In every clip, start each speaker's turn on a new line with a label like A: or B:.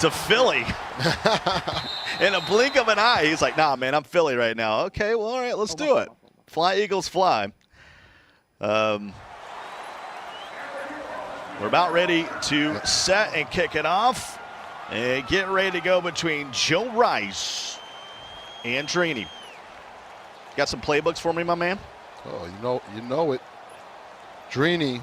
A: to Philly. In a blink of an eye, he's like, nah, man, I'm Philly right now. Okay, well, all right, let's do it. Fly, Eagles, fly. We're about ready to set and kick it off and get ready to go between Joe Rice and Drini. Got some playbooks for me, my man?
B: Oh, you know it. Drini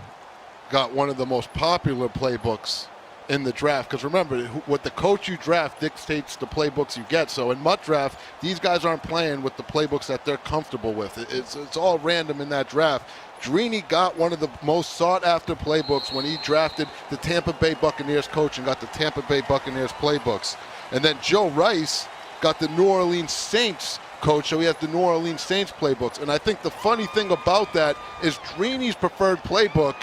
B: got one of the most popular playbooks in the draft, because remember, what the coach you draft dictates the playbooks you get. So in MUT draft, these guys aren't playing with the playbooks that they're comfortable with. It's all random in that draft. Drini got one of the most sought-after playbooks when he drafted the Tampa Bay Buccaneers coach and got the Tampa Bay Buccaneers playbooks. And then Joe Rice got the New Orleans Saints coach, so he has the New Orleans Saints playbooks. And I think the funny thing about that is Drini's preferred playbook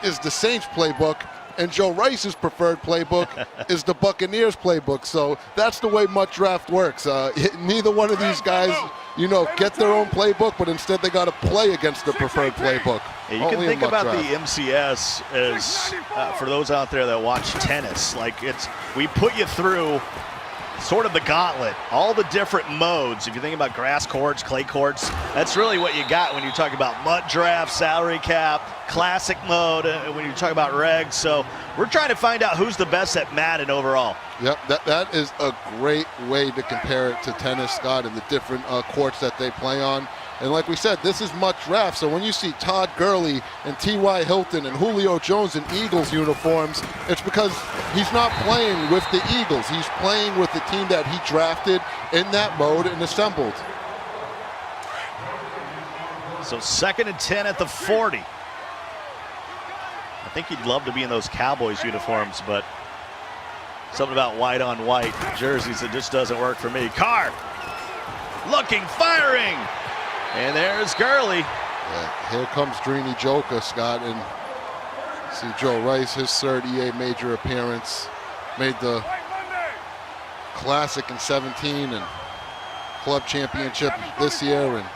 B: is the Saints playbook, and Joe Rice's preferred playbook is the Buccaneers playbook. So that's the way MUT draft works. Neither one of these guys, get their own playbook, but instead they got to play against the preferred playbook.
A: Yeah, you can think about the MCS as, for those out there that watch tennis, like we put you through sort of the gauntlet, all the different modes. If you think about grass courts, clay courts, that's really what you got when you talk about MUT draft, salary cap, classic mode, when you talk about regs. So we're trying to find out who's the best at Madden overall.
B: Yep, that is a great way to compare it to tennis, Scott, and the different courts that they play on. And like we said, this is MUT draft, so when you see Todd Gurley and T.Y. Hilton and Julio Jones in Eagles uniforms, it's because he's not playing with the Eagles. He's playing with the team that he drafted in that mode and assembled.
A: So 2nd and 10 at the 40. I think he'd love to be in those Cowboys uniforms, but something about white on white jerseys, it just doesn't work for me. Carr, looking, firing. And there's Gurley.
B: Yeah, here comes Drini Joker, Scott, and see Joe Rice, his third EA major appearance. Made the Classic in 17 and Club Championship this year, and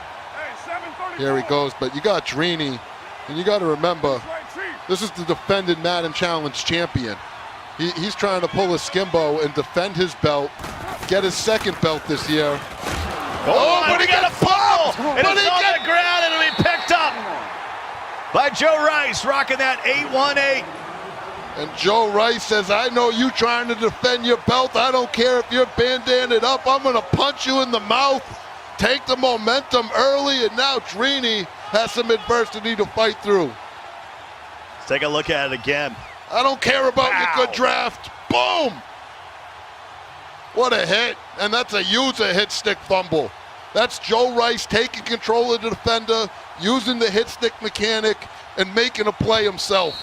B: here he goes. But you got Drini, and you got to remember, this is the defending Madden Challenge champion. He's trying to pull a Skimbo and defend his belt, get his second belt this year.
A: Oh, but he got a fumble! And it's on the ground, and it'll be picked up by Joe Rice, rocking that 818.
B: And Joe Rice says, I know you trying to defend your belt. I don't care if you're bandanaed up. I'm going to punch you in the mouth, take the momentum early, and now Drini has some adversity to fight through.
A: Let's take a look at it again.
B: I don't care about your good draft. Boom! What a hit, and that's a user hit stick fumble. That's Joe Rice taking control of the defender, using the hit stick mechanic, and making a play himself.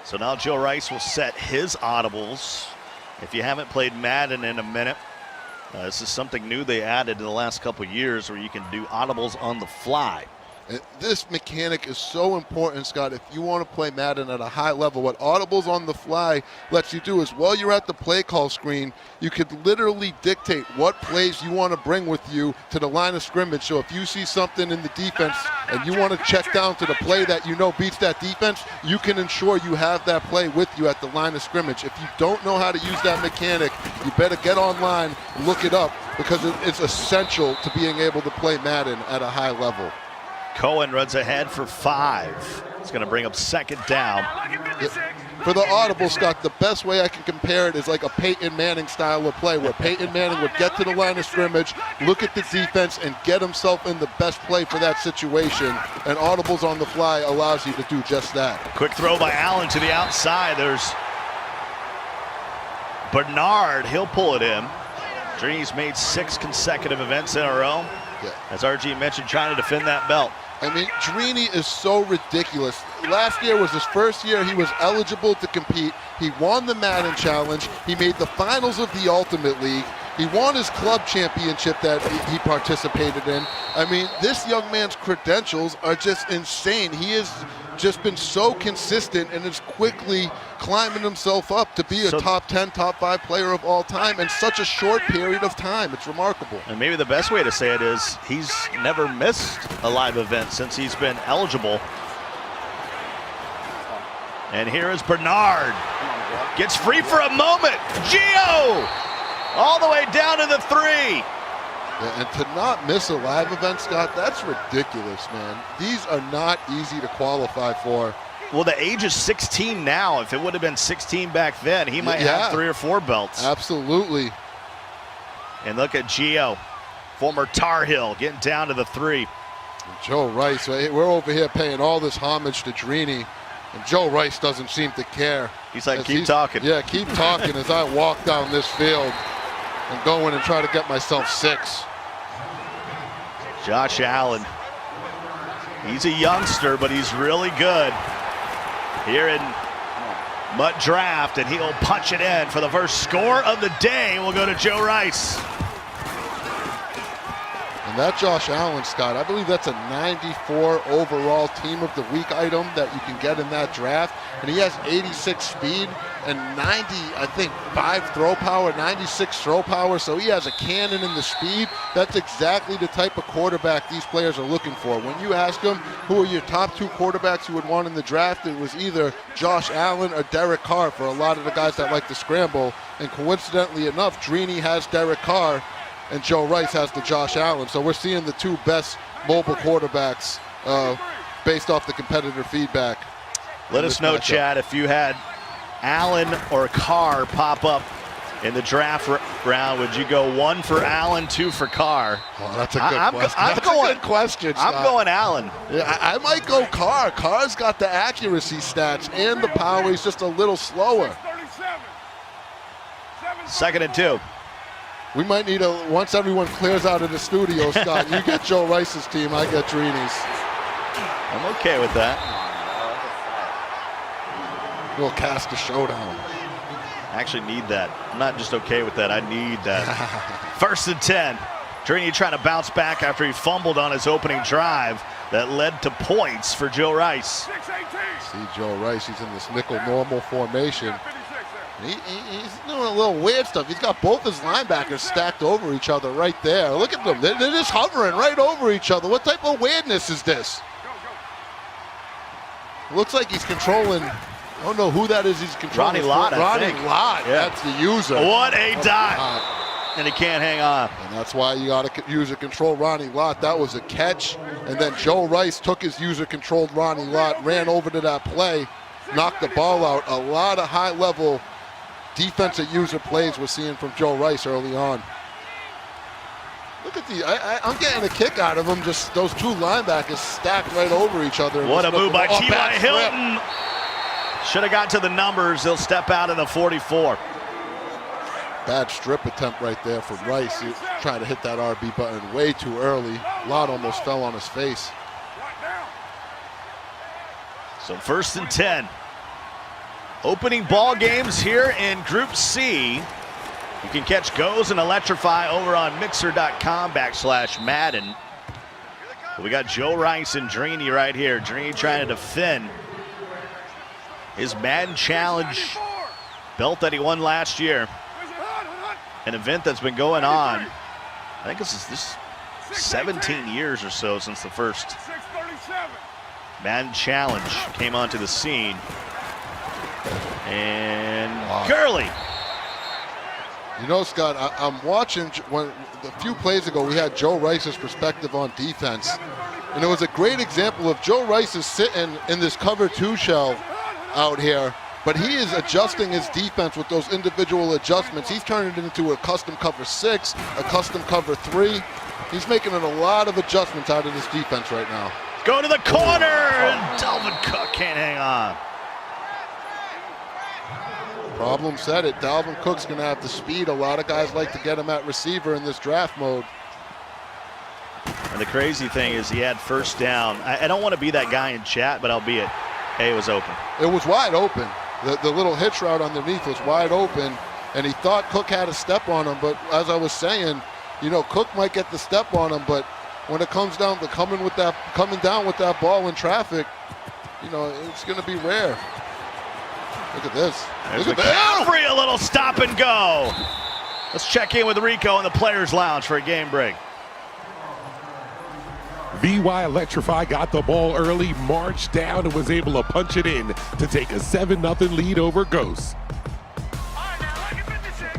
A: So now Joe Rice will set his audibles. If you haven't played Madden in a minute, this is something new they added in the last couple years where you can do audibles on the fly.
B: This mechanic is so important, Scott. If you want to play Madden at a high level, what Audibles on the Fly lets you do is while you're at the play call screen, you could literally dictate what plays you want to bring with you to the line of scrimmage. So if you see something in the defense and you want to check down to the play that you know beats that defense, you can ensure you have that play with you at the line of scrimmage. If you don't know how to use that mechanic, you better get online, look it up, because it's essential to being able to play Madden at a high level.
A: Cohen runs ahead for 5. It's going to bring up second down.
B: For the audible, Scott, the best way I can compare it is like a Peyton Manning style of play, where Peyton Manning would get to the line of scrimmage, look at the defense, and get himself in the best play for that situation. And Audibles on the Fly allows you to do just that.
A: Quick throw by Allen to the outside. There's Bernard. He'll pull it in. Drini's made 6 consecutive events in a row.
B: Yeah.
A: As RG mentioned, trying to defend that belt.
B: I mean, Drini is so ridiculous. Last year was his first year he was eligible to compete. He won the Madden Challenge. He made the finals of the Ultimate League. He won his club championship that he participated in. I mean, this young man's credentials are just insane. He has just been so consistent and is quickly climbing himself up to be a top 10, top 5 player of all time in such a short period of time. It's remarkable.
A: And maybe the best way to say it is he's never missed a live event since he's been eligible. And here is Bernard. Gets free for a moment. Gio! All the way down to the 3.
B: Yeah, and to not miss a live event, Scott, that's ridiculous, man. These are not easy to qualify for.
A: Well, the age is 16 now. If it would have been 16 back then, he might have 3 or 4 belts.
B: Absolutely.
A: And look at Gio, former Tar Heel, getting down to the 3.
B: Joe Rice, we're over here paying all this homage to Drini, and Joe Rice doesn't seem to care.
A: He's like, keep talking.
B: Yeah, keep talking as I walk down this field and go in and try to get myself 6.
A: Josh Allen. He's a youngster, but he's really good here in Mutt Draft, and he'll punch it in for the first score of the day. We'll go to Joe Rice.
B: And that Josh Allen, Scott, I believe that's a 94 overall Team of the Week item that you can get in that draft. And he has 86 speed and 90, I think, 5 throw power, 96 throw power. So he has a cannon in the speed. That's exactly the type of quarterback these players are looking for. When you ask them who are your top 2 quarterbacks you would want in the draft, it was either Josh Allen or Derek Carr for a lot of the guys that like to scramble. And coincidentally enough, Drini has Derek Carr and Joe Rice has the Josh Allen. So we're seeing the 2 best mobile quarterbacks based off the competitor feedback.
A: Let us know, Chad, if you had Allen or Carr pop up in the draft round, would you go 1 for Allen, 2 for Carr?
B: Oh, that's a good question. That's a good question, Scott.
A: I'm going Allen.
B: Yeah, I might go Carr. Carr's got the accuracy stats and the power. He's just a little slower.
A: 2nd and 2.
B: We might need once everyone clears out of the studio, Scott, you get Joe Rice's team, I get Drini's.
A: I'm okay with that.
B: We'll cast a showdown.
A: I actually need that. I'm not just okay with that, I need that. 1st and 10. Drini trying to bounce back after he fumbled on his opening drive that led to points for Joe Rice.
B: See Joe Rice, he's in this nickel normal formation. He's doing a little weird stuff. He's got both his linebackers stacked over each other right there. Look at them. They're just hovering right over each other. What type of weirdness is this? It looks like he's controlling. I don't know who that is he's controlling.
A: Ronnie Lott, I
B: think. Ronnie Lott, yeah. That's the user.
A: What a dive. And he can't hang on.
B: And that's why you got to user control Ronnie Lott. That was a catch. And then Joe Rice took his user controlled Ronnie Lott, ran over to that play, knocked the ball out. A lot of high level defensive user plays we're seeing from Joe Rice early on. Look at I'm getting a kick out of them. Just those 2 linebackers stacked right over each other.
A: What a move by T.Y. Hilton. Should have got to the numbers. He'll step out in the 44.
B: Bad strip attempt right there from Rice. He tried to hit that RB button way too early. Lott almost fell on his face.
A: So 1st and 10. Opening ball games here in Group C. You can catch Goes and Electrify over on mixer.com/Madden. We got Joe Rice and Drini right here. Drini trying to defend his Madden Challenge belt that he won last year. An event that's been going on, I think this is 17 years or so since the first Madden Challenge came onto the scene. And Gurley.
B: You know, Scott, I'm watching a few plays ago we had Joe Rice's perspective on defense. And it was a great example of Joe Rice is sitting in this cover 2 shell out here, but he is adjusting his defense with those individual adjustments. He's turning it into a custom cover 6, a custom cover 3. He's making a lot of adjustments out of this defense right now.
A: Go to the corner, and Dalvin Cook can't hang on.
B: Problem said it. Dalvin Cook's going to have the speed. A lot of guys like to get him at receiver in this draft mode.
A: And the crazy thing is he had 1st down. I don't want to be that guy in chat, but albeit, hey, it was open.
B: It was wide open. The little hitch route underneath was wide open, and he thought Cook had a step on him. But as I was saying, you know, Cook might get the step on him, but when it comes down to coming down with that ball in traffic, you know, it's going to be rare. Look at this.
A: There's McCaffrey, a little stop and go. Let's check in with Rico in the Players Lounge for a game break.
C: VY Electrify got the ball early, marched down, and was able to punch it in to take a 7-0 lead over Ghosts.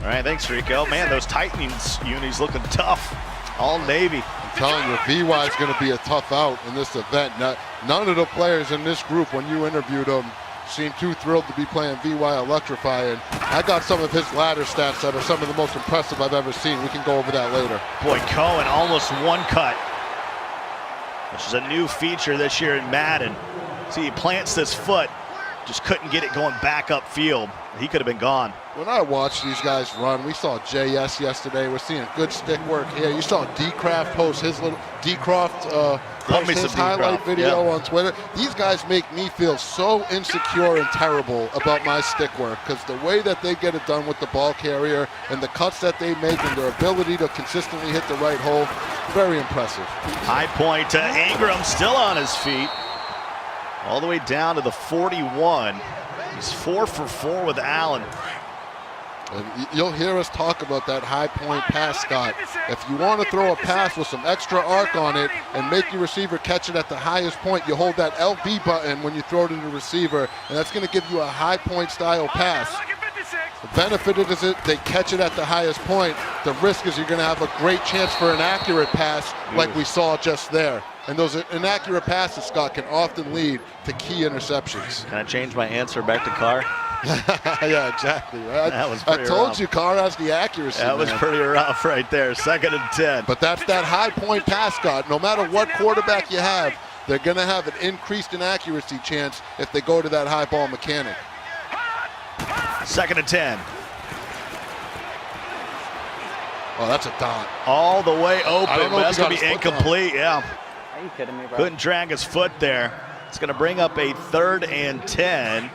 A: All right, thanks, Rico. Man, those Titans unis looking tough. All Navy.
B: I'm telling you, VY is going to be a tough out in this event. None of the players in this group, when you interviewed them, seemed too thrilled to be playing VY Electrify. And I got some of his ladder stats that are some of the most impressive I've ever seen. We can go over that later.
A: Boy, Cohen almost one cut, which is a new feature this year in Madden. See, he plants this foot, just couldn't get it going back upfield. He could have been gone.
B: When I watch these guys run, we saw JS yesterday. We're seeing good stick work here. You saw D-Craft post his little highlight video on Twitter. These guys make me feel so insecure and terrible about my stick work because the way that they get it done with the ball carrier and the cuts that they make and their ability to consistently hit the right hole, very impressive.
A: High point to Ingram, still on his feet. All the way down to the 41. He's 4 for 4 with Allen.
B: And you'll hear us talk about that high point pass, Scott. If you want to throw a pass with some extra arc on it and make your receiver catch it at the highest point, you hold that LB button when you throw it to the receiver, and that's going to give you a high point style pass. The benefit is that they catch it at the highest point. The risk is you're going to have a great chance for an accurate pass like we saw just there. And those inaccurate passes, Scott, can often lead to key interceptions.
A: Can I change my answer back to Carr?
B: Yeah, exactly. Right?
A: That was pretty
B: I told
A: rough.
B: you Carr has the accuracy.
A: That was pretty rough right there. 2nd and 10.
B: But that's that high point pass, Scott. No matter what quarterback you have, they're going to have an increased inaccuracy chance if they go to that high ball mechanic.
A: 2nd and 10.
B: Oh, that's a dot.
A: All the way open.
B: But
A: That's going to be incomplete. Yeah.
D: Are you kidding me, bro?
A: Couldn't drag his foot there. It's going to bring up a 3rd and 10.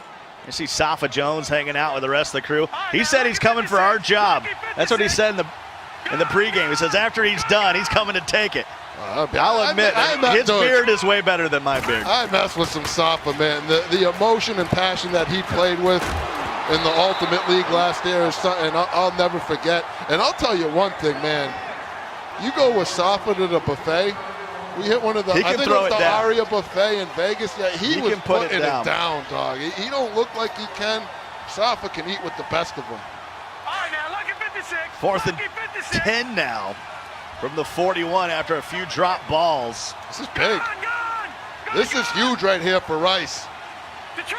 A: You see Safa Jones hanging out with the rest of the crew. He said he's coming for our job. That's what he said in the pregame. He says after he's done, he's coming to take it. I'll admit, his beard is way better than my beard.
B: I messed with some Safa, man. The emotion and passion that he played with in the Ultimate League last year is something I'll never forget. And I'll tell you one thing, man. You go with Safa to the buffet. We hit one of the, I think it was the Aria buffet in Vegas. Yeah, he was putting it down, dog. He don't look like he can. Safa can eat with the best of them.
E: All right, now, look at 56.
A: 4th and 10 now from the 41 after a few drop balls.
B: This is big. This is huge right here for Rice.
E: Detroit!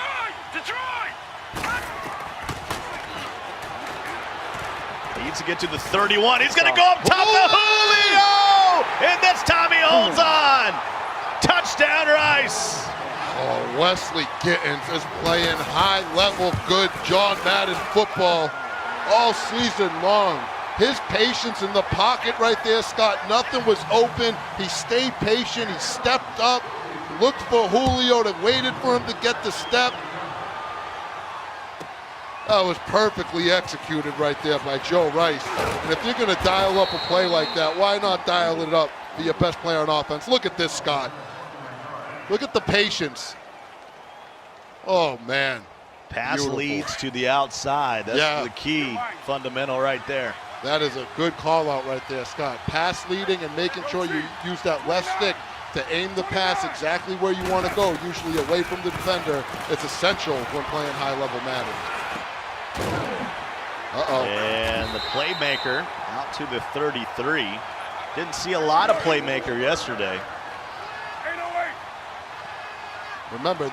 A: He needs to get to the 31. He's going to go up top to Julio! And that's Tommy holds on. Touchdown, Rice.
B: Oh, Wesley Gittins is playing high-level, good John Madden football all season long. His patience in the pocket right there, Scott, nothing was open. He stayed patient. He stepped up, looked for Julio, that waited for him to get the step. That was perfectly executed right there by Joe Rice. And if you're going to dial up a play like that, why not dial it up for your best player on offense? Look at this, Scott. Look at the patience. Oh, man.
A: Pass
B: Beautiful.
A: leads to the outside. That's the key fundamental right there.
B: That is a good call out right there, Scott. Pass leading and making sure you use that left stick to aim the pass exactly where you want to go, usually away from the defender. It's essential when playing high-level Madden. Uh-oh.
A: And the playmaker out to the 33. Didn't see a lot of playmaker yesterday.
B: Remember,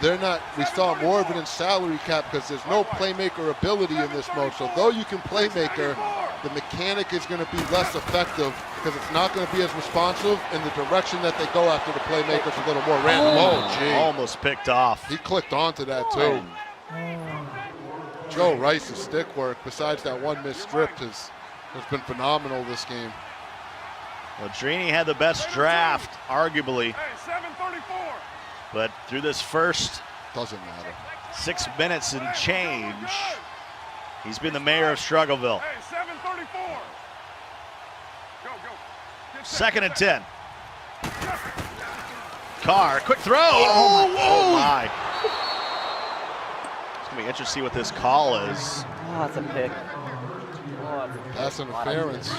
B: we saw more of it in salary cap because there's no playmaker ability in this mode. So though you can playmaker, the mechanic is going to be less effective because it's not going to be as responsive in the direction that they go after the playmaker's a little more random. Oh, gee.
A: Almost picked off.
B: He clicked onto that, too. Joe Rice's stick work, besides that one missed strip, has been phenomenal this game.
A: Well, Drini had the best draft, arguably.
E: Hey, 734.
A: But through this first
B: Doesn't matter.
A: 6 minutes and change, he's been the mayor of Struggleville.
E: Hey, 734. Go.
A: 2nd and 10. Carr, quick throw. Oh my. It's going to be interesting to see what this call is.
D: Oh, that's a pick.
B: Pass interference.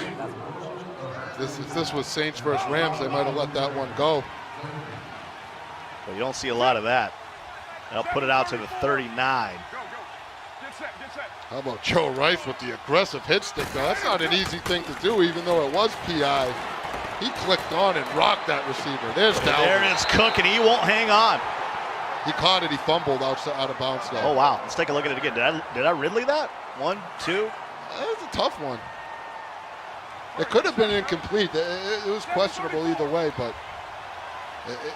B: If this was Saints versus Rams, they might have let that one go.
A: But you don't see a lot of that. They'll put it out to the 39.
B: How about Joe Rice with the aggressive hit stick, though? That's not an easy thing to do, even though it was PI. He clicked on and rocked that receiver. There's Dalvin.
A: There it is, Cook, and he won't hang on.
B: He caught it. He fumbled out of bounds, though.
A: Oh, wow. Let's take a look at it again. Did I Ridley that? 1, 2.
B: That was a tough one. It could have been incomplete. It was questionable either way, but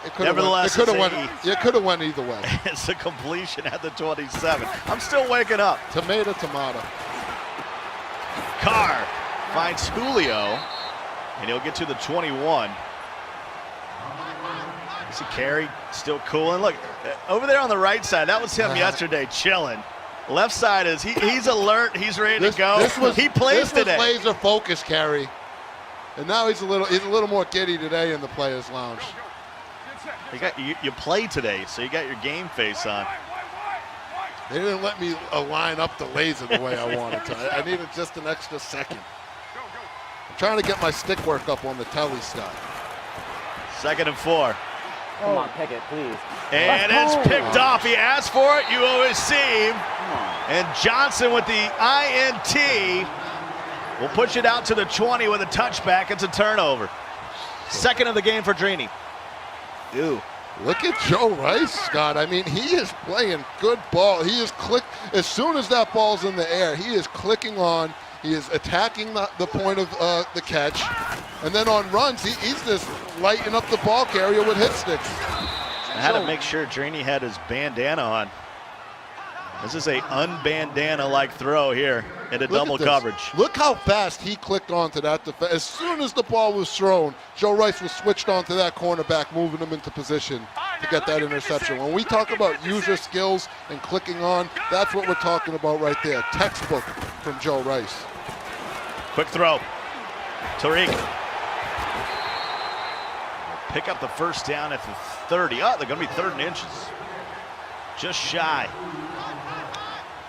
B: it could have went either way.
A: It's a completion at the 27. I'm still waking up.
B: Tomato.
A: Carr finds Julio, and he'll get to the 21. You see Carey still cooling. Look, over there on the right side, that was him yesterday, chilling. Left side is he's alert. He's ready to go. He plays today.
B: This was laser focus, Carey, and now he's a little more giddy today in the players' lounge.
A: You play today, so you got your game face on.
B: They didn't let me line up the laser the way I wanted to. I needed just an extra second. I'm trying to get my stick work up on the telly stuff.
A: 2nd and 4.
D: Come on, Pickett, please.
A: And it's picked off. He asked for it. You always see him. And Johnson with the INT will push it out to the 20 with a touchback. It's a turnover. 2nd of the game for Drini. Ew.
B: Look at Joe Rice, Scott. I mean, he is playing good ball. He is as soon as that ball's in the air, he is clicking on. He is attacking the point of the catch. And then on runs, he's just lighting up the ball carrier with hit sticks.
A: I had to make sure Drini had his bandana on. This is a unbandana-like throw here into double coverage.
B: Look how fast he clicked onto that defense. As soon as the ball was thrown, Joe Rice was switched onto that cornerback, moving him into position to get that interception. When we talk about user skills and clicking on, that's what we're talking about right there. Textbook from Joe Rice.
A: Quick throw. Tariq. Pick up the first down at the 30. Oh, they're going to be 3rd and inches. Just shy.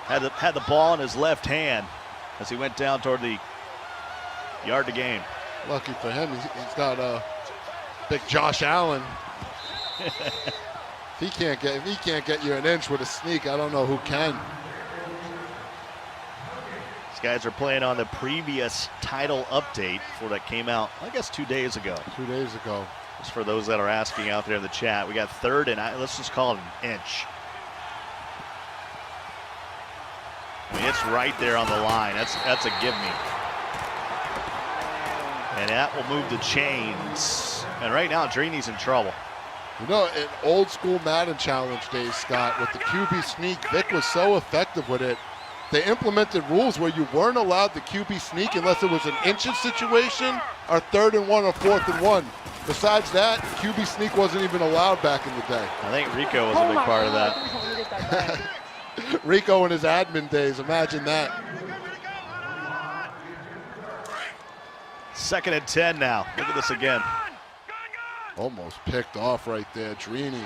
A: Had the ball in his left hand as he went down toward the yard to gain.
B: Lucky for him, he's got big Josh Allen. If he can't get you an inch with a sneak, I don't know who can.
A: These guys are playing on the previous title update for that came out, I guess, 2 days ago.
B: 2 days ago.
A: Just for those that are asking out there in the chat, we got 3rd and let's just call it an inch. I mean, it's right there on the line. That's a give me. And that will move the chains. And right now, Drini's in trouble.
B: You know, in old school Madden challenge days, Scott, with the QB sneak, Vic was so effective with it. They implemented rules where you weren't allowed the QB sneak unless it was an inches situation or 3rd and 1 or 4th and 1. Besides that, QB sneak wasn't even allowed back in the day.
A: I think Rico was a big part of that.
B: Rico in his admin days, imagine that.
A: 2nd and 10 now. Look at this again.
B: Almost picked off right there, Drini.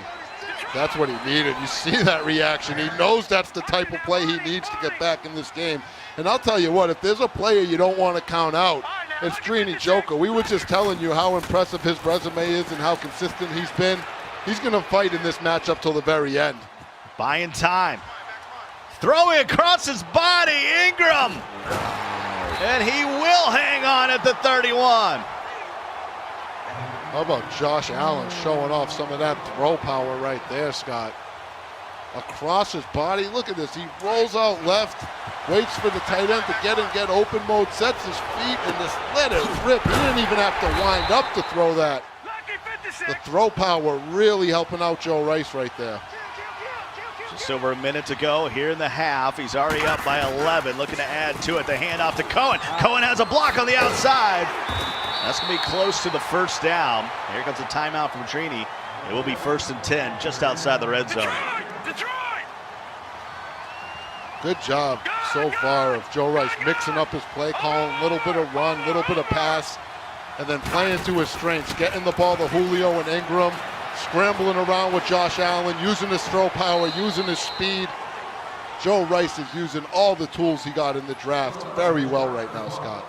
B: That's what he needed. You see that reaction. He knows that's the type of play he needs to get back in this game. And I'll tell you what, if there's a player you don't want to count out, it's Drini Joker. We were just telling you how impressive his resume is and how consistent he's been. He's going to fight in this matchup till the very end.
A: Buying time. Throwing across his body, Ingram. And he will hang on at the 31.
B: How about Josh Allen showing off some of that throw power right there, Scott? Across his body, look at this. He rolls out left, waits for the tight end to get open mode, sets his feet, and just let it rip. He didn't even have to wind up to throw that. The throw power really helping out Joe Rice right there.
A: Just over a minute to go here in the half. He's already up by 11, looking to add to it. The handoff to Cohen. Cohen has a block on the outside. That's going to be close to the first down. Here comes a timeout from Drini. It will be 1st and 10, just outside the red zone.
B: Good job so far of Joe Rice mixing up his play calling, little bit of run, little bit of pass, and then playing to his strengths, getting the ball to Julio and Ingram, scrambling around with Josh Allen, using his throw power, using his speed. Joe Rice is using all the tools he got in the draft very well right now, Scott.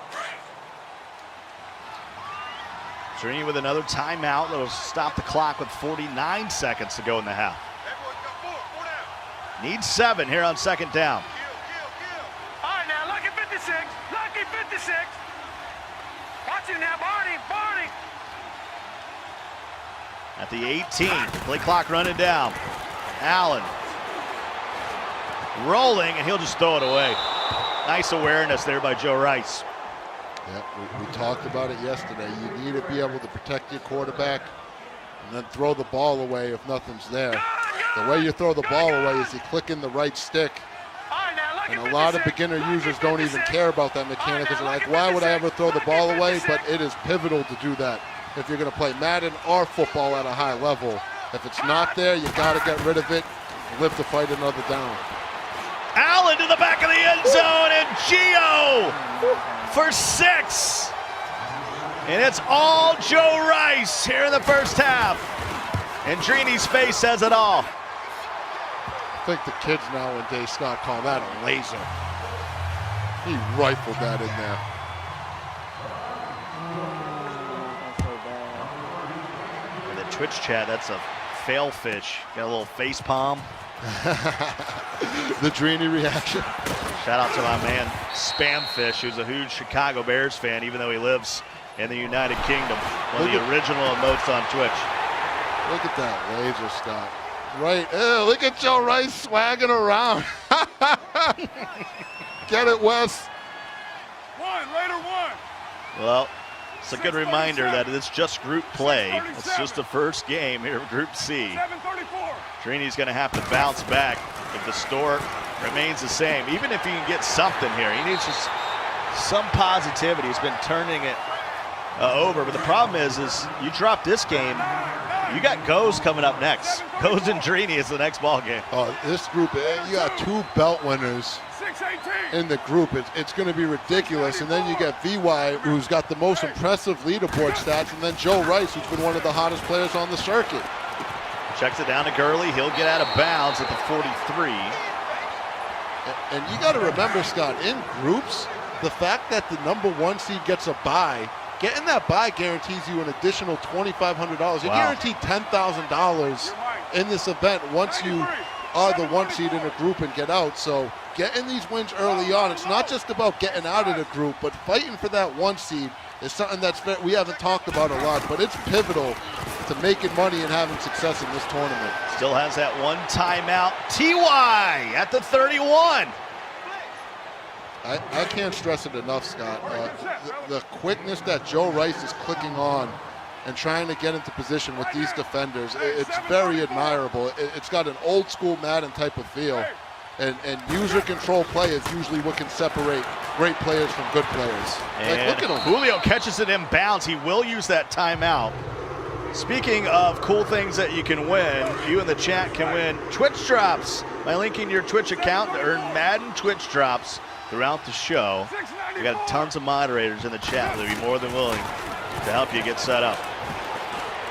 A: Drini with another timeout that'll stop the clock with 49 seconds to go in the half. Needs 7 here on 2nd down.
E: 56. Watch it now, Barney. Barney.
A: At the 18, play clock running down. Allen rolling, and he'll just throw it away. Nice awareness there by Joe Rice.
B: Yeah, we talked about it yesterday. You need to be able to protect your quarterback and then throw the ball away if nothing's there. The way you throw the ball away is you click in the right stick. And a lot of beginner users don't even care about that mechanic because they're like, why would I ever throw the ball away? But it is pivotal to do that if you're going to play Madden or football at a high level. If it's not there, you got to get rid of it and live to fight another down.
A: Allen to the back of the end zone, and Gio for 6. And it's all Joe Rice here in the first half. And Drini's face says it all.
B: I think the kids nowadays start calling that a laser. He rifled that in there.
A: In the Twitch chat, that's a fail fish. Got a little face palm.
B: The Drini reaction.
A: Shout out to my man Spamfish, who's a huge Chicago Bears fan, even though he lives in the United Kingdom. One of the original emotes on Twitch.
B: Look at that laser, Scott. Right. Ew, look at Joe Rice swagging around. Get it, Wes.
E: Later one.
A: Well, it's a good reminder that it's just group play. It's just the first game here of Group C.
E: 7:34.
A: Drini's going to have to bounce back if the score remains the same. Even if he can get something here, he needs just some positivity. He's been turning it over, but the problem is you drop this game, you got Goes coming up next. Goes and Drini is the next ball game.
B: Oh, this group, you got 2 belt winners
E: 6:18.
B: in the group. It's going to be ridiculous. And then you get VY, who's got the most impressive leaderboard stats, and then Joe Rice, who's been one of the hottest players on the circuit.
A: Checks it down to Gurley. He'll get out of bounds at the 43.
B: And you got to remember, Scott, in groups, the fact that the #1 seed gets a bye, getting that bye guarantees you an additional $2,500. You're guaranteed $10,000 in this event once you are the 1 seed in a group and get out. So getting these wins early on, it's not just about getting out of the group, but fighting for that 1 seed is something we haven't talked about a lot, but it's pivotal to making money and having success in this tournament.
A: Still has that one timeout. TY at the 31.
B: I can't stress it enough, Scott. The quickness that Joe Rice is clicking on and trying to get into position with these defenders, it's very admirable. It's got an old school Madden type of feel. And user control play is usually what can separate great players from good players.
A: And
B: look at him.
A: Julio catches it in bounds. He will use that timeout. Speaking of cool things that you can win, you in the chat can win Twitch drops by linking your Twitch account to earn Madden Twitch drops throughout the show. We got tons of moderators in the chat that'll be more than willing to help you get set up.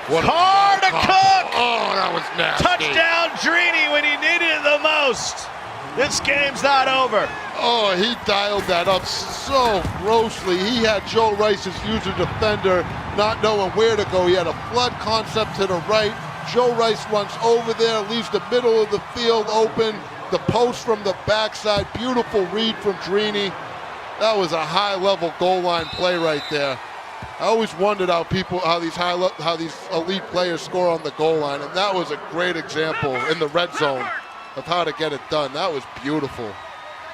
A: Car to Cook!
B: Oh, that was nasty.
A: Touchdown Drini when he needed it the most. This game's not over.
B: Oh, he dialed that up so grossly. He had Joe Rice's user defender not knowing where to go. He had a flood concept to the right. Joe Rice runs over there, leaves the middle of the field open. The post from the backside, beautiful read from Drini. That was a high-level goal line play right there. I always wondered how these elite players score on the goal line, and that was a great example in the red zone of how to get it done. That was beautiful,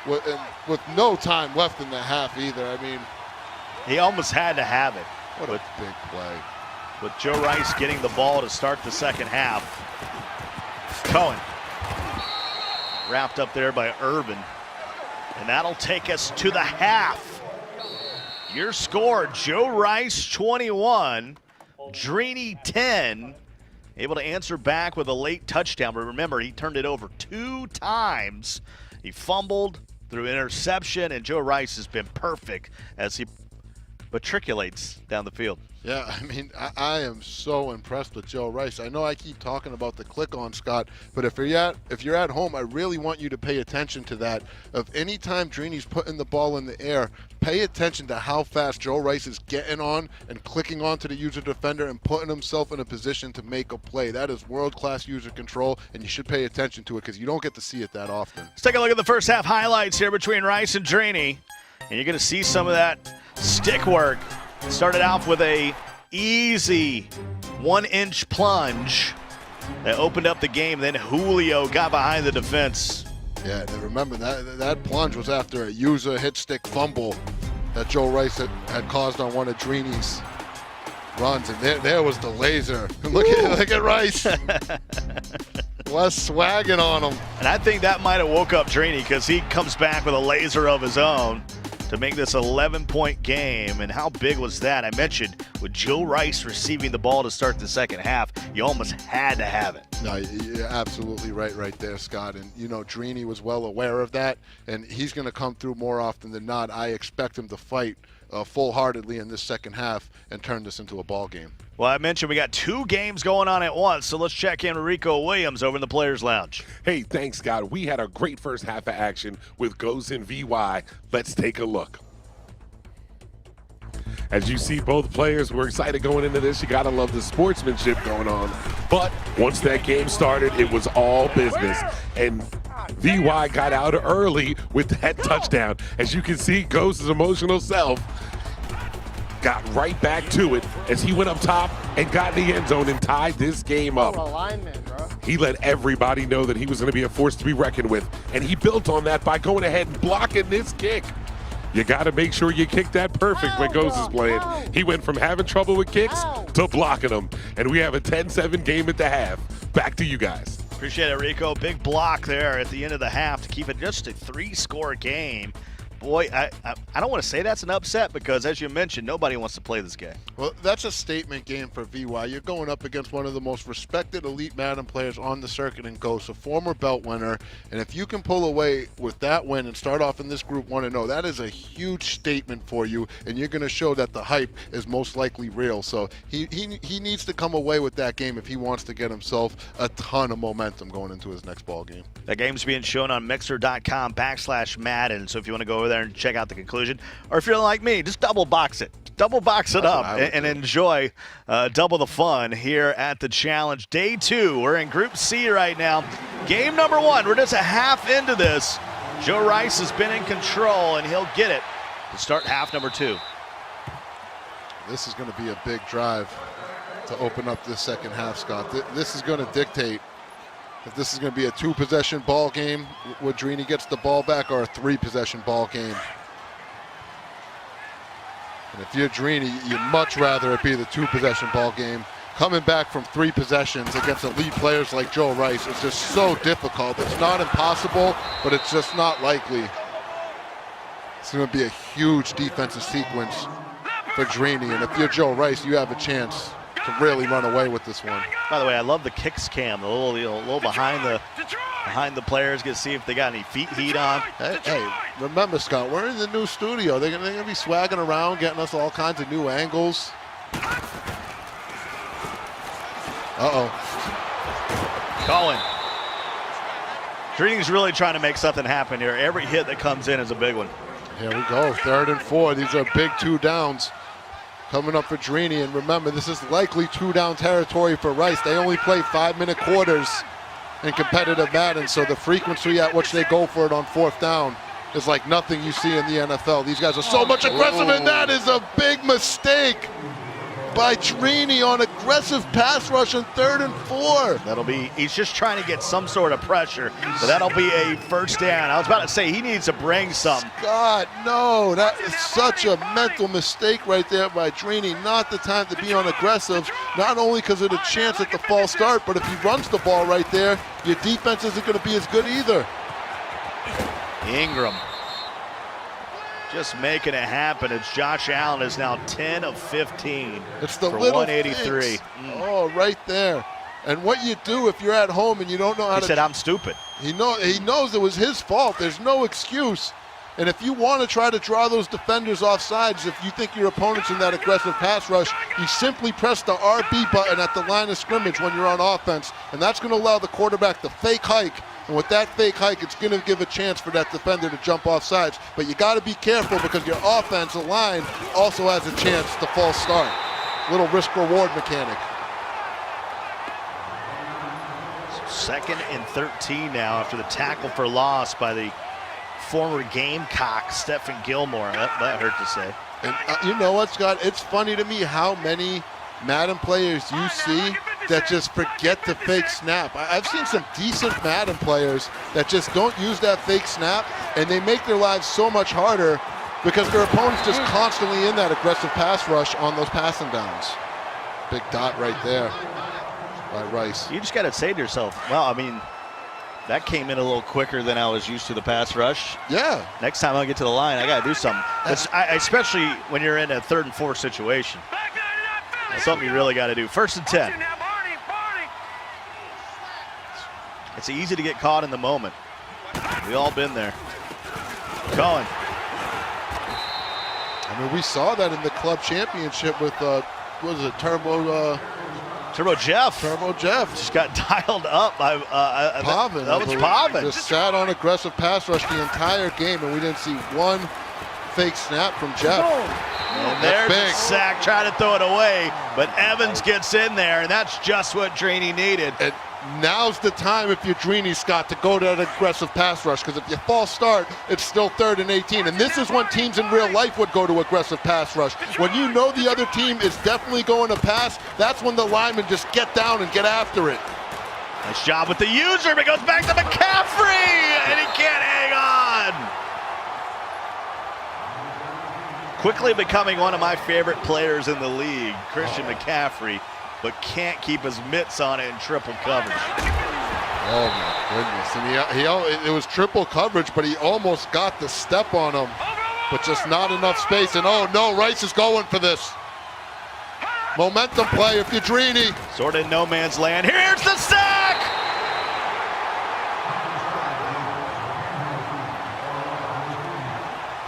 B: with no time left in the half either. I mean,
A: he almost had to have it.
B: What a big play.
A: With Joe Rice getting the ball to start the second half. Cohen. Wrapped up there by Urban. And that'll take us to the half. Your score, Joe Rice 21, Drini 10. Able to answer back with a late touchdown. But remember, he turned it over 2 times. He fumbled through interception, and Joe Rice has been perfect as he matriculates down the field.
B: Yeah, I mean, I am so impressed with Joe Rice. I know I keep talking about the click on, Scott, but if you're at home, I really want you to pay attention to that. Of any time Drini's putting the ball in the air, pay attention to how fast Joe Rice is getting on and clicking onto the user defender and putting himself in a position to make a play. That is world-class user control, and you should pay attention to it because you don't get to see it that often.
A: Let's take a look at the first half highlights here between Rice and Drini. And you're going to see some of that stick work. Started off with a easy 1-inch plunge that opened up the game. Then Julio got behind the defense.
B: Yeah, and remember that plunge was after a user hit stick fumble that Joe Rice had caused on one of Drini's runs, and there was the laser. Look at Rice. Less swagging on him.
A: And I think that might have woke up Drini because he comes back with a laser of his own to make this 11-point game. And how big was that? I mentioned with Joe Rice receiving the ball to start the second half, you almost had to have it.
B: No, you're absolutely right there, Scott. And, you know, Drini was well aware of that, and he's going to come through more often than not. I expect him to fight full-heartedly in this second half and turn this into a ball game.
A: Well, I mentioned we got 2 games going on at once, so let's check in with Rico Williams over in the Players Lounge.
C: Hey, thanks, Scott. We had a great first half of action with Ghosts and VY. Let's take a look. As you see, both players were excited going into this. You got to love the sportsmanship going on. But once that game started, it was all business. And VY got out early with that touchdown. As you can see, Ghost's emotional self got right back to it as he went up top and got in the end zone and tied this game up. He let everybody know that he was going to be a force to be reckoned with, and he built on that by going ahead and blocking this kick. You got to make sure you kick that perfect when Ghost is playing. He went from having trouble with kicks to blocking them, and we have a 10-7 game at the half. Back to you guys.
A: Appreciate it, Rico. Big block there at the end of the half to keep it just a 3-score game. Boy, I don't want to say that's an upset because, as you mentioned, nobody wants to play this game.
B: Well, that's a statement game for VY. You're going up against one of the most respected elite Madden players on the circuit in Ghost, a former belt winner. And if you can pull away with that win and start off in this group 1-0, that is a huge statement for you, and you're going to show that the hype is most likely real. So he needs to come away with that game if he wants to get himself a ton of momentum going into his next ball game.
A: That game's being shown on Mixer.com/Madden. So if you want to go over there and check out the conclusion, or if you're like me, just double box it up and enjoy double the fun here at the challenge. Day 2, we're in Group C right now. Game number 1, we're just a half into this. Joe Rice has been in control, and he'll get it to start half number 2.
B: This is going to be a big drive to open up this second half, Scott. This is going to dictate if this is going to be a 2-possession ball game where Drini gets the ball back, or a 3-possession ball game. And if you're Drini, you'd much rather it be the 2-possession ball game. Coming back from 3 possessions against elite players like Joe Rice is just so difficult. It's not impossible, but it's just not likely. It's going to be a huge defensive sequence for Drini, and if you're Joe Rice, you have a chance to really run away with this one.
A: By the way, I love the kicks cam, the little behind the players, get to see if they got any feet heat on.
B: Hey, remember, Scott, we're in the new studio. They're gonna be swagging around, getting us all kinds of new angles.
A: Cohen. Drini's really trying to make something happen here. Every hit that comes in is a big one.
B: Here we go, 3rd and 4. These are big 2 downs coming up for Drini, and remember, this is likely 2-down territory for Rice. They only play 5-minute quarters in competitive Madden, so the frequency at which they go for it on 4th down is like nothing you see in the NFL. These guys are so much aggressive, and that is a big mistake by Drini on aggressive pass rush on 3rd and 4.
A: He's just trying to get some sort of pressure, so that'll be a first down. I was about to say, he needs to bring something.
B: God, no, that is such a mental mistake right there by Drini. Not the time to be on aggressive, not only because of the chance at the false start, but if he runs the ball right there, your defense isn't going to be as good either.
A: Ingram just making it happen. It's Josh Allen is now 10 of 15
B: it's the
A: for
B: little
A: 183.
B: Oh, right there. And what you do if you're at home and you don't know how to...
A: He said, I'm stupid.
B: He knows it was his fault. There's no excuse. And if you want to try to draw those defenders off sides, if you think your opponent's in that aggressive pass rush, you simply press the RB button at the line of scrimmage when you're on offense. And that's going to allow the quarterback to fake hike. And with that fake hike, it's going to give a chance for that defender to jump off sides. But you got to be careful because your offensive line also has a chance to false start. Little risk-reward mechanic.
A: 2nd and 13 now after the tackle for loss by the former Gamecock Stephen Gilmore. That hurt to say.
B: And you know what, Scott? It's funny to me how many Madden players you see that just forget to fake snap. I've seen some decent Madden players that just don't use that fake snap, and they make their lives so much harder because their opponent's just constantly in that aggressive pass rush on those passing downs. Big dot right there by Rice.
A: You just got to say to yourself, well, I mean, that came in a little quicker than I was used to the pass rush.
B: Yeah.
A: Next time I get to the line, I got to do something. Especially when you're in a 3rd and 4 situation. That's something you really got to do. 1st and 10. It's easy to get caught in the moment. We all been there. Cohen.
B: I mean, we saw that in the club championship with, what was it, Turbo Jeff. Turbo Jeff.
A: Just got dialed up by
B: Pavin.
A: That was Pavin.
B: Just sat on aggressive pass rush the entire game, and we didn't see one fake snap from Jeff.
A: And there's a sack, trying to throw it away, but Evans gets in there, and that's just what Drini needed.
B: And now's the time, if you're Drini, Scott, to go to that aggressive pass rush, because if you false start, it's still 3rd and 18. And this is when teams in real life would go to aggressive pass rush. When you know the other team is definitely going to pass, that's when the linemen just get down and get after it.
A: Nice job with the user, but it goes back to McCaffrey, and he can't hang on. Quickly becoming one of my favorite players in the league, Christian McCaffrey, but can't keep his mitts on it in triple coverage.
B: Oh my goodness! And it was triple coverage, but he almost got the step on him, but just not enough space. And oh no, Rice is going for this momentum play. If you're Drini,
A: sort of in no man's land. Here's the sack.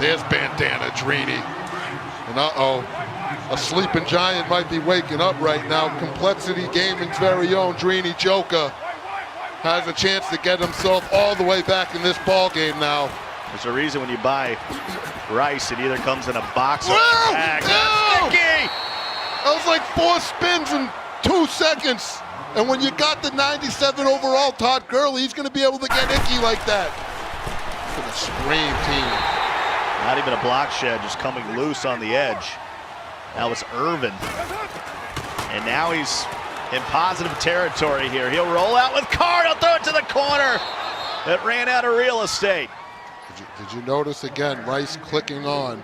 B: There's bandana Drini, and a sleeping giant might be waking up right now. Complexity Gaming's very own Drini Joker has a chance to get himself all the way back in this ball game now.
A: There's a reason when you buy Rice, it either comes in a box or a bag.
B: That was like 4 spins in 2 seconds. And when you got the 97 overall Todd Gurley, he's going to be able to get icky like that. For the scream team.
A: Not even a block shed, just coming loose on the edge. That was Irvin. And now he's in positive territory here. He'll roll out with Card. He'll throw it to the corner. That ran out of real estate.
B: Did you notice again, Rice clicking on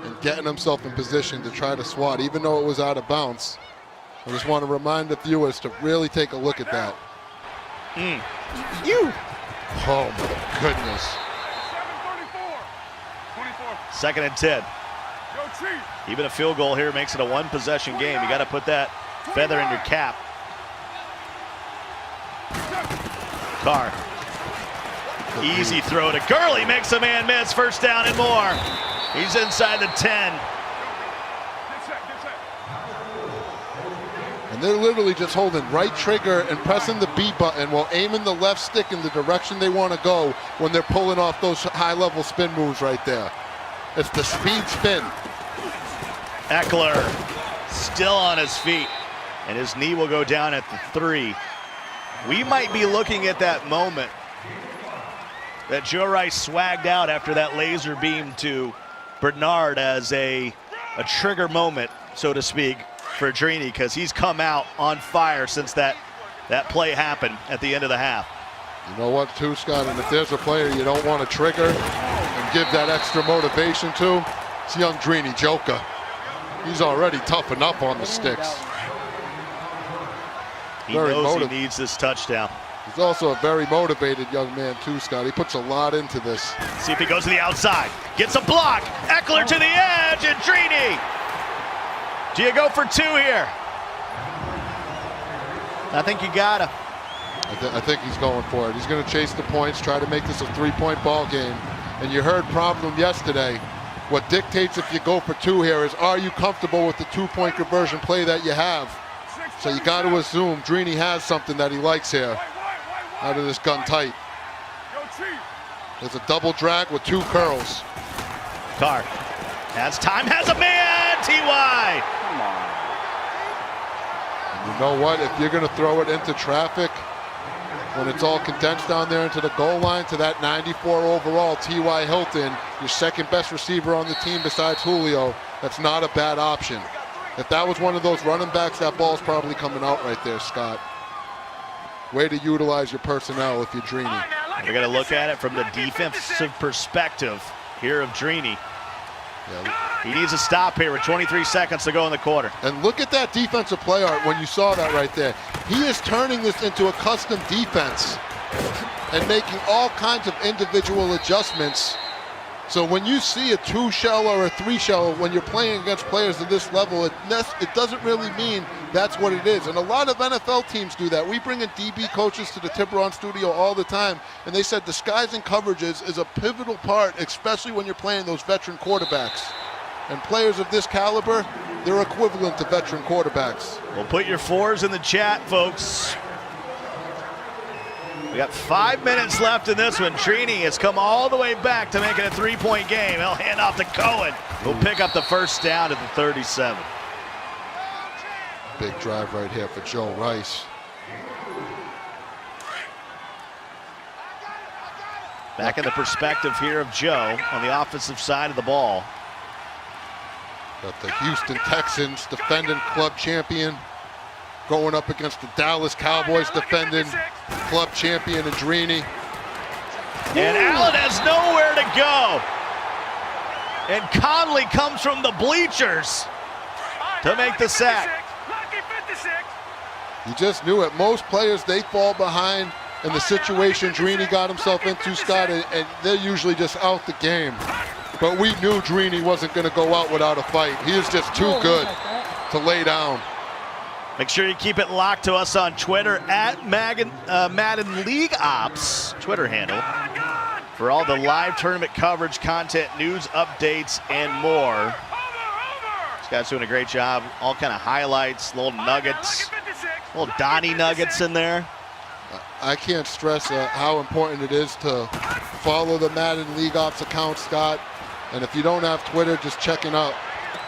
B: and getting himself in position to try to swat, even though it was out of bounds? I just want to remind the viewers to really take a look at that. Oh my goodness.
A: 2nd and 10. Even a field goal here makes it a 1-possession game. You got to put that feather in your cap. Carr. Easy throw to Gurley. Makes a man miss. 1st down and more. He's inside the 10.
B: And they're literally just holding right trigger and pressing the B button while aiming the left stick in the direction they want to go when they're pulling off those high-level spin moves right there. It's the speed spin.
A: Eckler still on his feet, and his knee will go down at the 3. We might be looking at that moment that Joe Rice swagged out after that laser beam to Bernard as a trigger moment, so to speak, for Drini, because he's come out on fire since that play happened at the end of the half.
B: You know what, too, Scott? And if there's a player you don't want to trigger and give that extra motivation to, it's young Drini Joker. He's already toughened up on the sticks.
A: He knows he needs this touchdown.
B: He's also a very motivated young man, too, Scott. He puts a lot into this.
A: See if he goes to the outside. Gets a block. Eckler to the edge, and Drini. Do you go for 2 here? I think you gotta.
B: I think he's going for it. He's going to chase the points, try to make this a 3-point ball game. And you heard Problem yesterday. What dictates if you go for 2 here is, are you comfortable with the 2-point conversion play that you have? So you got to assume Drini has something that he likes here out of this gun tight. There's a double drag with 2 curls.
A: Carr has time, has a man, T.Y.
D: Come on.
B: And you know what? If you're going to throw it into traffic, when it's all condensed down there into the goal line to that 94 overall T.Y. Hilton, your second best receiver on the team besides Julio, that's not a bad option. If that was one of those running backs, that ball's probably coming out right there, Scott. Way to utilize your personnel if you're Drini.
A: We're going to look at it from the defensive perspective here of Drini.
B: Yeah.
A: He needs a stop here with 23 seconds to go in the quarter.
B: And look at that defensive play art when you saw that right there. He is turning this into a custom defense and making all kinds of individual adjustments. So when you see a 2-shell or a 3-shell, when you're playing against players at this level, it doesn't really mean that's what it is. And a lot of NFL teams do that. We bring in DB coaches to the Tiburon studio all the time, and they said disguising coverages is a pivotal part, especially when you're playing those veteran quarterbacks. And players of this caliber, they're equivalent to veteran quarterbacks.
A: Well, put your 4s in the chat, folks. We got 5 minutes left in this one. Drini has come all the way back to make it a 3-point game. He'll hand off to Cohen, who'll pick up the first down at the 37.
B: Big drive right here for Joe Rice.
A: Back in the perspective here of Joe on the offensive side of the ball.
B: Got the Houston Texans, defending club champion, going up against the Dallas Cowboys, defending club champion and Drini.
A: And Allen has nowhere to go. And Conley comes from the bleachers to make the sack.
B: You just knew it. Most players, they fall behind in the situation Drini got himself into, Scott, and they're usually just out the game. But we knew Drini wasn't going to go out without a fight. He is just too good to lay down.
A: Make sure you keep it locked to us on Twitter at Madden League Ops, Twitter handle, for all the live tournament coverage, content, news, updates, and more. This guy's doing a great job. All kind of highlights, little nuggets, little Donnie nuggets in there.
B: I can't stress how important it is to follow the Madden League Ops account, Scott. And if you don't have Twitter, just checking out.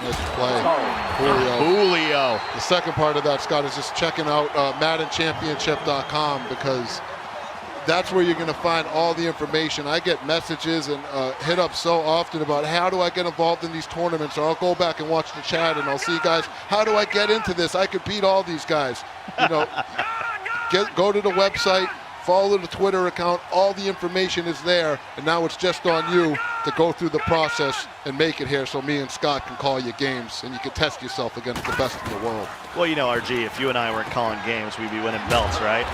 B: Nice play.
A: Julio.
B: The second part of that, Scott, is just checking out MaddenChampionship.com, because that's where you're going to find all the information. I get messages and hit up so often about how do I get involved in these tournaments, or I'll go back and watch the chat and I'll see guys, how do I get into this? I could beat all these guys. You know, go to the website, follow the Twitter account, all the information is there, and now it's just on you to go through the process and make it here so me and Scott can call you games and you can test yourself against the best in the world.
A: Well, you know, RG, if you and I weren't calling games, we'd be winning belts, right?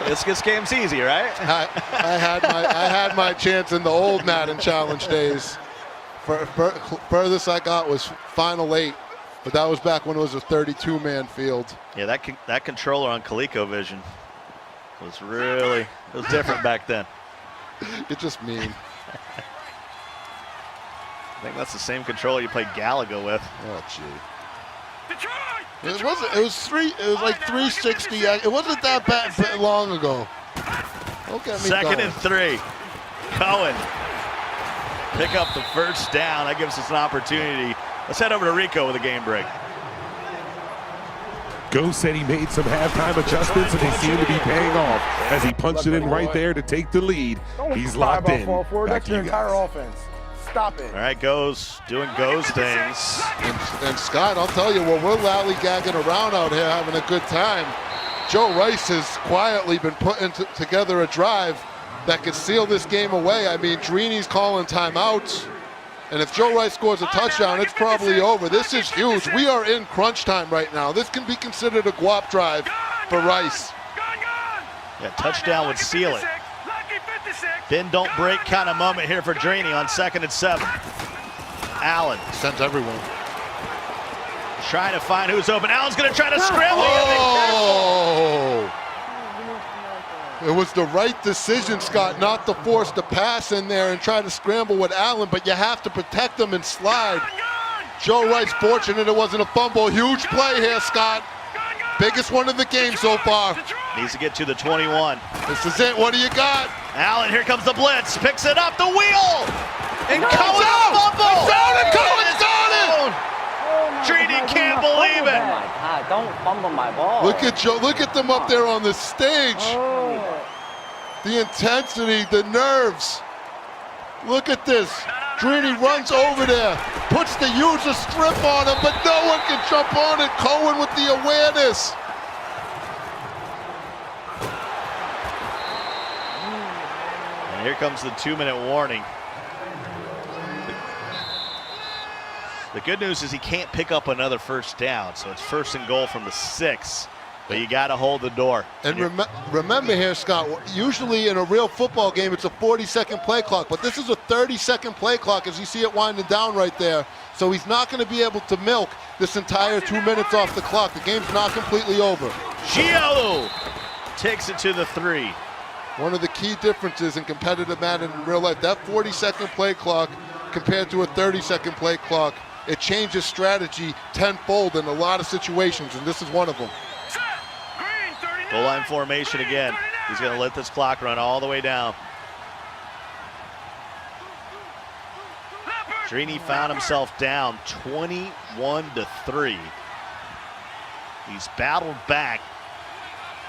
A: This game's easy, right?
B: I had my chance in the old Madden Challenge days. Furthest I got was Final 8, but that was back when it was a 32-man field.
A: Yeah, that controller on ColecoVision was it was different back then.
B: You're just mean.
A: I think that's the same controller you played Galaga with.
B: Oh, gee. It was like 360. It wasn't that bad long ago. Don't get me
A: Second
B: going.
A: and 3. Cohen pick up the first down. That gives us an opportunity. Let's head over to Rico with a game break.
C: Go said he made some halftime adjustments, and they seem to be paying off as he punched it in right there to take the lead. He's locked in.
F: That's your entire offense. Stop it.
A: All right, Go's doing Go's things.
B: And Scott, I'll tell you, when we're lollygagging around out here having a good time, Joe Rice has quietly been putting together a drive that could seal this game away. I mean, Drini's calling timeouts. And if Joe Rice scores a touchdown, it's probably over. This is huge. We are in crunch time right now. This can be considered a guap drive for Rice.
A: Yeah, touchdown would seal it. Then don't break kind of moment here for Drini on 2nd and 7. Allen.
B: Sent everyone.
A: Trying to find who's open. Allen's going to try to scramble.
B: Oh! It was the right decision, Scott, not to force the pass in there and try to scramble with Allen, but you have to protect them and slide. Joe Rice, fortunate it wasn't a fumble. Huge play here, Scott. Biggest one of the game so far.
A: Needs to get to the 21.
B: This is it. What do you got?
A: Allen, here comes the blitz. Picks it up the wheel. And Cohen fumble.
B: Cohen's got it.
A: Drini can't believe it.
D: Oh my God, don't fumble my ball.
B: Look at Joe. Look at them up there on the stage. The intensity, the nerves. Look at this. Drini runs over there, puts the user strip on him, but no one can jump on it. Cohen with the awareness.
A: And here comes the 2-minute warning. The good news is he can't pick up another first down, so it's 1st and goal from the 6. But you got to hold the door.
B: And remember here, Scott, usually in a real football game, it's a 40-second play clock, but this is a 30-second play clock as you see it winding down right there. So he's not going to be able to milk this entire 2 minutes off the clock. The game's not completely over.
A: Gio takes it to the 3.
B: One of the key differences in competitive Madden in real life, that 40-second play clock compared to a 30-second play clock, it changes strategy tenfold in a lot of situations, and this is one of them.
A: Goal line formation again. He's going to let this clock run all the way down. Drini found himself down 21-3. He's battled back,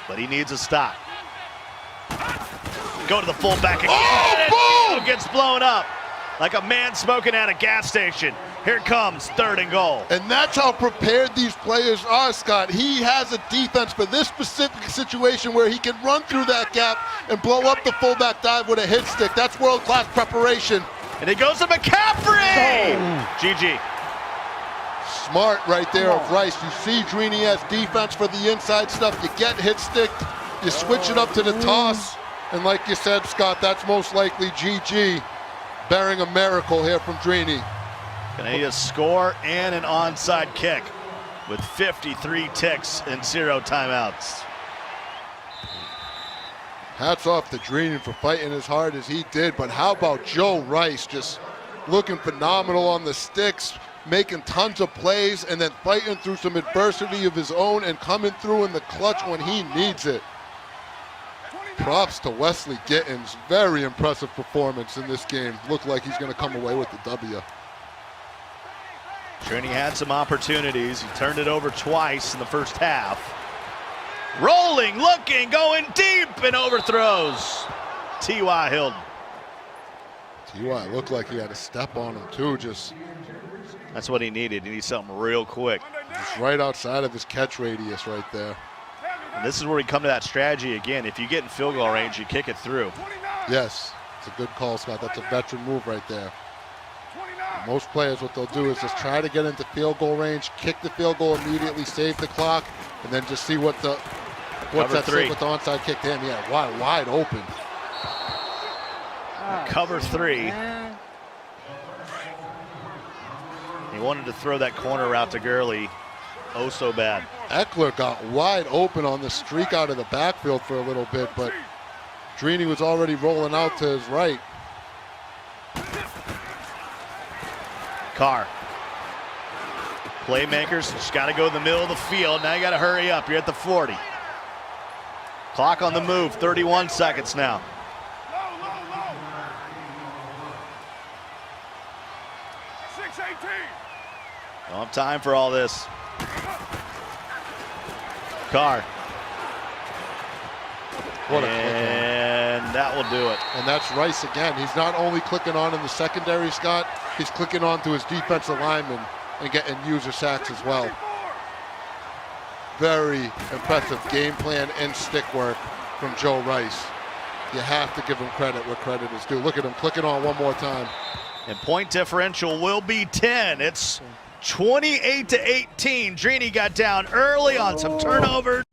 A: but he needs a stop. Go to the fullback again.
B: Oh, boom!
A: Gets blown up like a man smoking at a gas station. Here comes 3rd and goal.
B: And that's how prepared these players are, Scott. He has a defense for this specific situation where he can run through that gap and blow up the fullback dive with a hit stick. That's world-class preparation.
A: And it goes to McCaffrey! GG.
B: Smart right there of Rice. You see Drini has defense for the inside stuff. You get hit sticked, you switch it up to the toss, and like you said, Scott, that's most likely GG. Bearing a miracle here from Drini.
A: Gonna need a score and an onside kick with 53 ticks and 0 timeouts.
B: Hats off to Drini for fighting as hard as he did, but how about Joe Rice just looking phenomenal on the sticks, making tons of plays, and then fighting through some adversity of his own and coming through in the clutch when he needs it. Props to Wesley Gittins. Very impressive performance in this game. Looked like he's going to come away with the W.
A: Drini had some opportunities. He turned it over twice in the first half. Rolling, looking, going deep, and overthrows T.Y. Hilton.
B: T.Y. looked like he had a step on him too.
A: That's what he needed. He needs something real quick.
B: Just right outside of his catch radius right there.
A: And this is where we come to that strategy again. If you get in field goal range, you kick it through.
B: Yes, it's a good call, Scott. That's a veteran move right there. Most players, what they'll do is just try to get into field goal range, kick the field goal immediately, save the clock, and then just see what's that say with the onside kick. Damn, yeah, wide open.
A: Cover 3. He wanted to throw that corner route to Gurley. Oh, so bad.
B: Eckler got wide open on the streak out of the backfield for a little bit, but Drini was already rolling out to his right.
A: Carr. Playmakers just got to go in the middle of the field. Now you got to hurry up. You're at the 40. Clock on the move. 31 seconds now. Don't have time for all this. Carr. And that will do it.
B: And that's Rice again. He's not only clicking on in the secondary, Scott, he's clicking on to his defensive lineman and getting user sacks as well. Very impressive game plan and stick work from Joe Rice. You have to give him credit where credit is due. Look at him clicking on one more time.
A: And point differential will be 10. It's 28-18. Drini got down early on some turnovers.